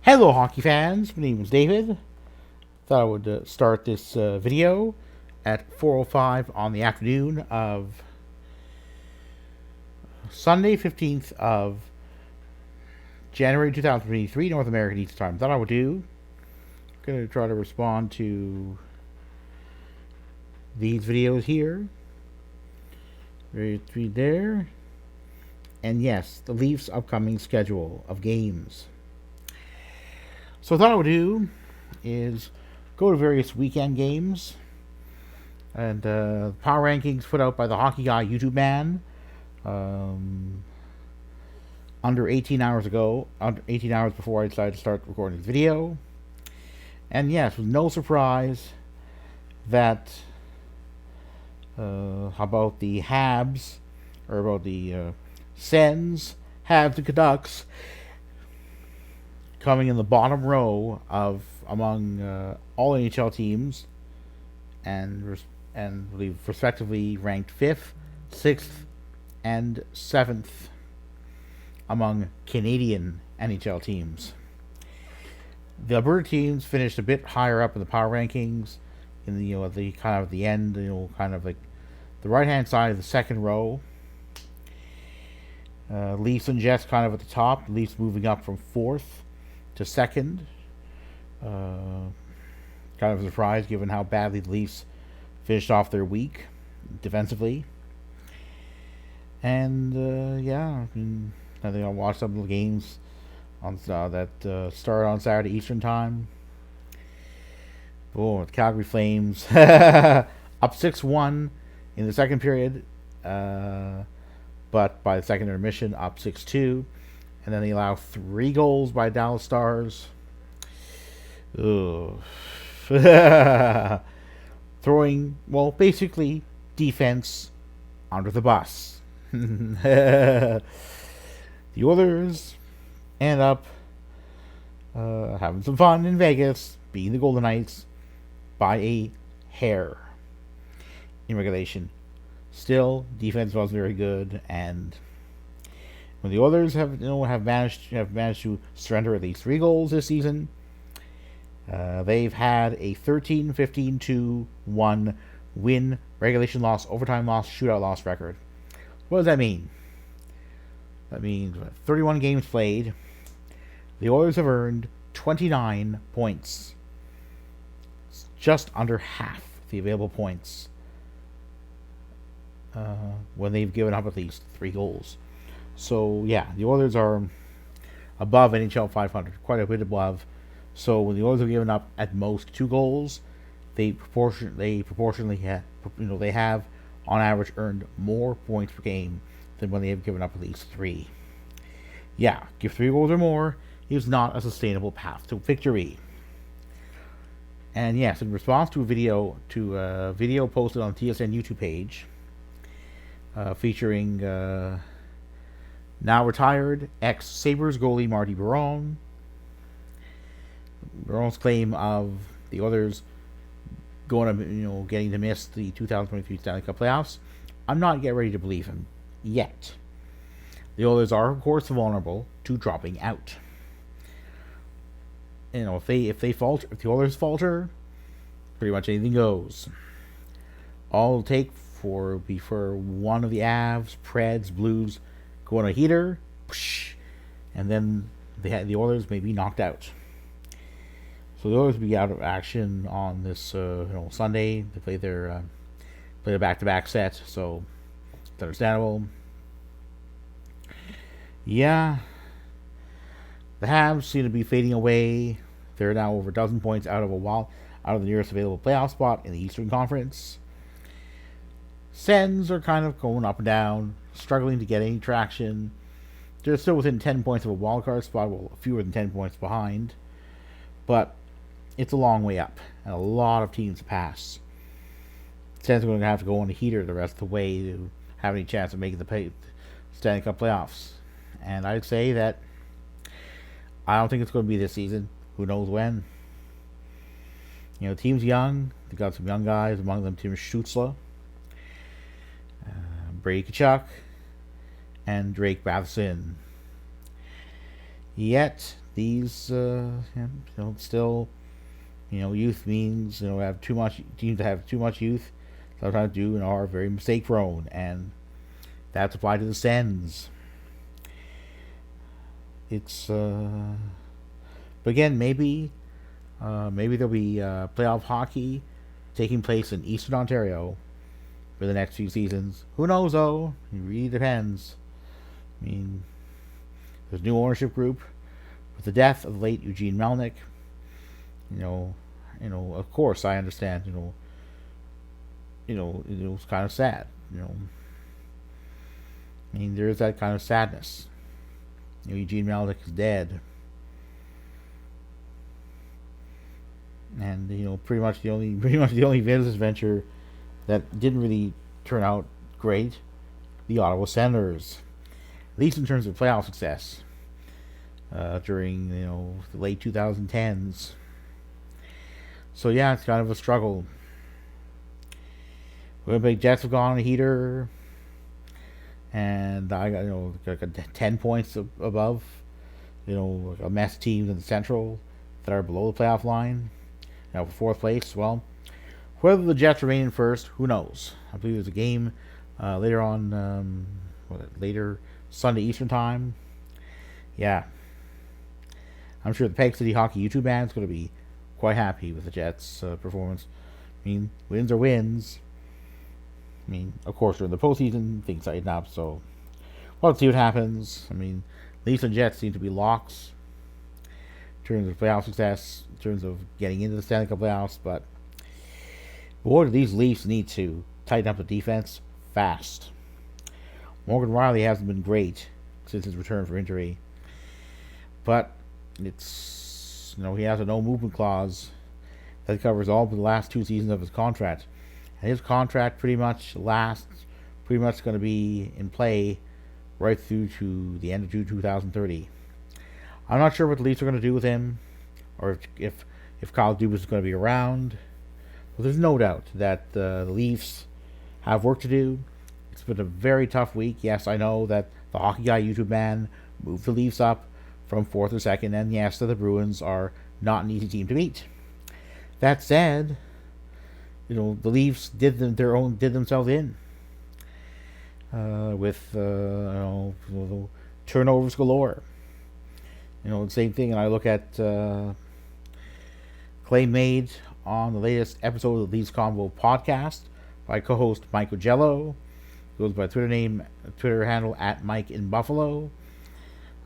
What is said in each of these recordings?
Hello, hockey fans. My name is David. Thought I would start this video at 4:05 on the afternoon of Sunday, 15th of January 2023, North American Eastern Time. Thought I would do. Going to try to respond to these videos here. Three there. And yes, the Leafs' upcoming schedule of games. So I thought I would do is go to various weekend games and power rankings put out by the Hockey Guy YouTube man under 18 hours before I decided to start recording this video. And yes, it was no surprise that how about the Habs, or about the Sens, Habs, and Canucks coming in the bottom row of among all NHL teams, and believe respectively ranked 5th, 6th, and 7th among Canadian NHL teams. The Alberta teams finished a bit higher up in the power rankings, in the the kind of the end, kind of like the right hand side of the second row. Leafs and Jets kind of at the top. Leafs moving up from 4th to 2nd. Kind of a surprise given how badly the Leafs finished off their week defensively. And yeah, I think I'll watch some of the games on that start on Saturday Eastern Time. Oh, the Calgary Flames up 6-1 in the second period, but by the second intermission up 6-2, and then they allow 3 goals by Dallas Stars. Throwing, well, basically defense under the bus. The Oilers end up having some fun in Vegas, beating the Golden Knights by a hair in regulation. Still, defense wasn't very good, and when the Oilers have managed to surrender at least 3 goals this season, they've had a 13-15-2-1 win, regulation loss, overtime loss, shootout loss record. What does that mean? That means 31 games played. The Oilers have earned 29 points. It's just under half the available points when they've given up at least 3 goals. So yeah, the Oilers are above NHL 500, quite a bit above. So when the Oilers have given up at most 2 goals, they proportionally have, they have on average earned more points per game than when they have given up at least 3. Yeah, give 3 goals or more is not a sustainable path to victory. And yes, in response to a video posted on the TSN YouTube page, featuring now retired ex-Sabres goalie Marty Biron. Biron's claim of the Oilers getting to miss the 2023 Stanley Cup playoffs, I'm not yet ready to believe him yet. The Oilers are, of course, vulnerable to dropping out. If the Oilers falter, pretty much anything goes. All it'll take for one of the Avs, Preds, Blues go on a heater, and then the Oilers may be knocked out. So the Oilers will be out of action on this Sunday. They play their back-to-back set, so it's understandable. Yeah, the Habs seem to be fading away. They're now over a dozen points out of the nearest available playoff spot in the Eastern Conference. Sens are kind of going up and down, struggling to get any traction. They're still within 10 points of a wildcard spot, well, fewer than 10 points behind. But it's a long way up, and a lot of teams to pass. Sens are going to have to go on a heater the rest of the way to have any chance of making the Stanley Cup playoffs. And I'd say that I don't think it's going to be this season. Who knows when? The team's young. They got some young guys, among them Tim Stützle, Brady Tkachuk, and Drake Batherson. Yet these, still, youth means, have too much, teams that have too much youth sometimes do and are very mistake prone, and that's applied to the Sens. It's, but again, maybe there'll be playoff hockey taking place in Eastern Ontario for the next few seasons. Who knows, though? It really depends. I mean, there's a new ownership group with the death of the late Eugene Melnyk. Of course, I understand. It was kind of sad. I mean, there is that kind of sadness. Eugene Melnyk is dead, and pretty much the only business venture that didn't really turn out great, the Ottawa Senators, at least in terms of playoff success, during the late 2010s. So yeah, it's kind of a struggle. Winnipeg Jets have gone on a heater, and I got 10 points above a mess teams in the Central that are below the playoff line. For fourth place, well, whether the Jets remain in first, who knows? I believe there's a game later on, later Sunday Eastern time. Yeah, I'm sure the Peg City Hockey YouTube band is going to be quite happy with the Jets' performance. I mean, wins are wins. I mean, of course, during the postseason, things tighten up, so we'll see what happens. I mean, Leafs and Jets seem to be locks in terms of playoff success, in terms of getting into the Stanley Cup playoffs, but boy, do these Leafs need to tighten up the defense fast. Morgan Rielly hasn't been great since his return from injury, but it's he has a no movement clause that covers all but the last 2 seasons of his contract, and his contract pretty much going to be in play right through to the end of June 2030. I'm not sure what the Leafs are going to do with him, or if Kyle Dubas is going to be around. But there's no doubt that the Leafs have work to do. It's been a very tough week. Yes, I know that the Hockey Guy YouTube man moved the Leafs up from 4th or 2nd, and yes, that the Bruins are not an easy team to beat. That said, the Leafs did themselves in with turnovers galore. The same thing, and I look at claim made on the latest episode of the Leafs Convo podcast by co-host Mike Ogello. Goes by Twitter handle at Mike in Buffalo.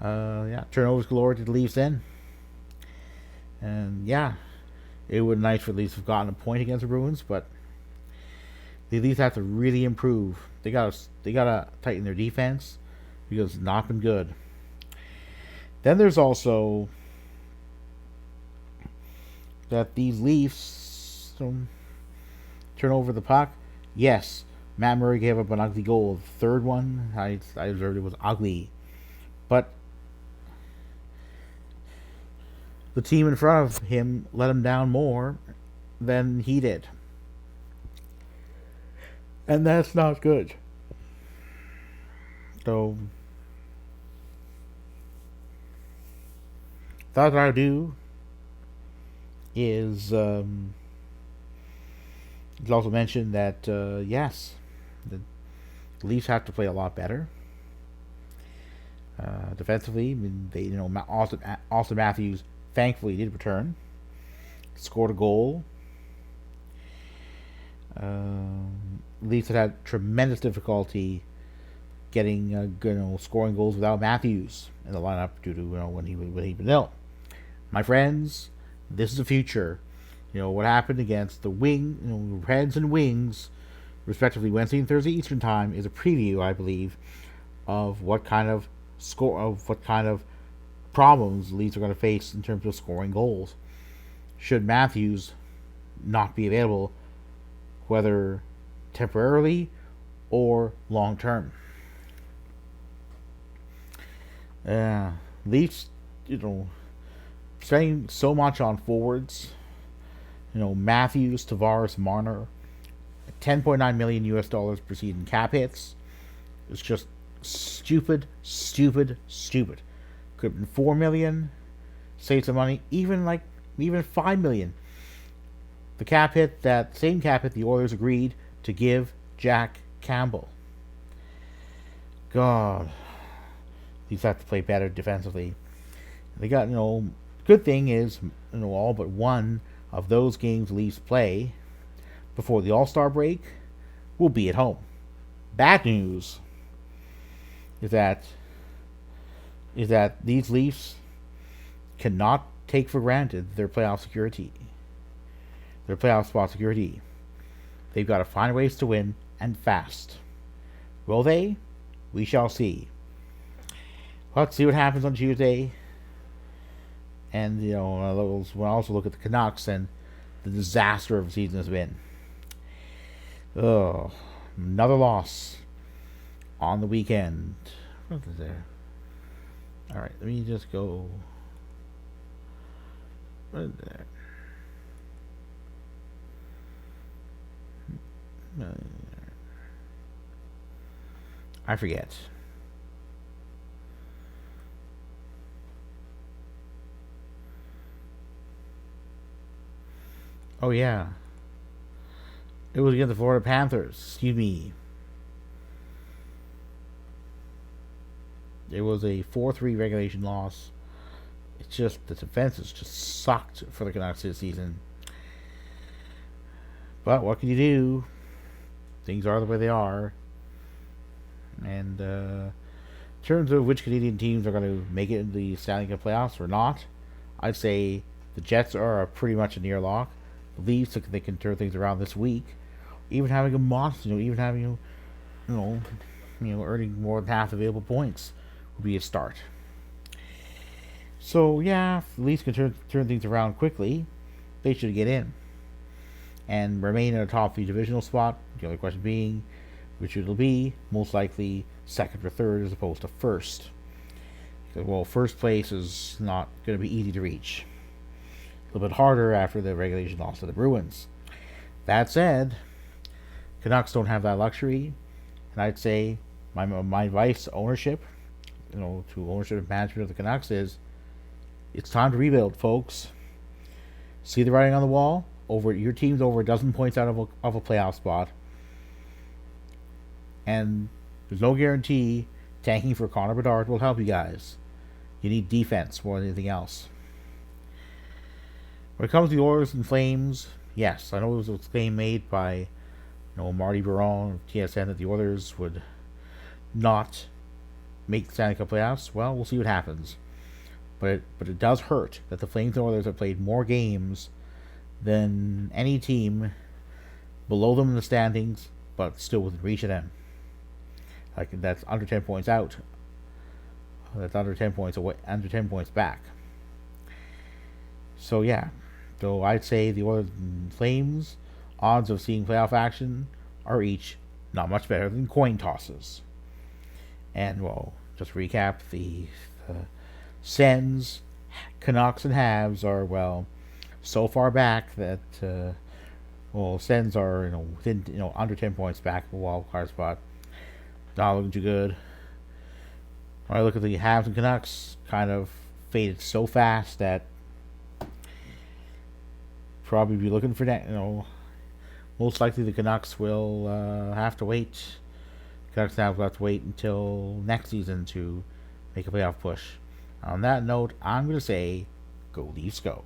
Turnovers galore to the Leafs in. And yeah, it would be nice for the Leafs to have gotten a point against the Bruins, but the Leafs have to really improve. They gotta tighten their defense because it's not been good. Then there's also that these Leafs turn over the puck. Yes, Matt Murray gave up an ugly goal. The third one, I observed it was ugly. But the team in front of him let him down more than he did. And that's not good. So thought what I would do is it's also mentioned that yes, the Leafs have to play a lot better defensively. I mean, they Austin Matthews thankfully did return, scored a goal. Leafs had tremendous difficulty getting scoring goals without Matthews in the lineup due to when he'd been ill. My friends, this is the future. What happened against the Reds and Wings, respectively, Wednesday and Thursday Eastern Time, is a preview, I believe, of what kind of problems the Leafs are going to face in terms of scoring goals should Matthews not be available, whether temporarily or long term. Leafs, spending so much on forwards. Matthews, Tavares, Marner, $10.9 million per season cap hits. It's just stupid. Could have been $4 million. save some money, even 5 million. The cap hit, that same cap hit the Oilers agreed to give Jack Campbell. God, these have to play better defensively. They got, good thing is, all but one of those games Leafs play before the All-Star break will be at home. Bad news is that these Leafs cannot take for granted their playoff security. Their playoff spot security. They've got to find ways to win, and fast. Will they? We shall see. Let's see what happens on Tuesday. And, we'll also look at the Canucks and the disaster of the season has been. Ugh. Another loss on the weekend. What is there? Alright, let me just go. What is there? I forget. Oh yeah. It was against the Florida Panthers. Excuse me. It was a 4-3 regulation loss. It's just the defenses just sucked for the Canucks this season. But what can you do? Things are the way they are. And in terms of which Canadian teams are going to make it in the Stanley Cup playoffs or not, I'd say the Jets are pretty much a near lock. The Leafs, they can turn things around this week. Even having a monster, earning more than half available points would be a start. So yeah, if the Leafs can turn things around quickly, they should get in and remain in a top 3 divisional spot. The only question being which it'll be, most likely second or third as opposed to first. Because, first place is not going to be easy to reach. A little bit harder after the regulation loss to the Bruins. That said, Canucks don't have that luxury, and I'd say my advice to ownership, to ownership and management of the Canucks is, it's time to rebuild, folks. See the writing on the wall. Your team's over a dozen points out of a playoff spot, and there's no guarantee tanking for Connor Bedard will help you guys. You need defense more than anything else. When it comes to the Oilers and Flames, yes, I know it was a claim made by Marty Baron of TSN that the Oilers would not make the Stanley Cup playoffs. Well, we'll see what happens. But it does hurt that the Flames and Oilers have played more games than any team below them in the standings, but still within reach of them. Like, that's under 10 points out. That's under 10 points away, under 10 points back. So yeah, so I'd say the Oilers and Flames odds of seeing playoff action are each not much better than coin tosses. And just recap, the Sens, Canucks, and Habs are so far back that Sens are within under 10 points back of the wild card spot. Not looking too good. When I look at the Habs and Canucks, kind of faded so fast that probably be looking for that. Most likely the Canucks will have to wait. Canucks now have to wait until next season to make a playoff push. On that note, I'm going to say, go Leafs go.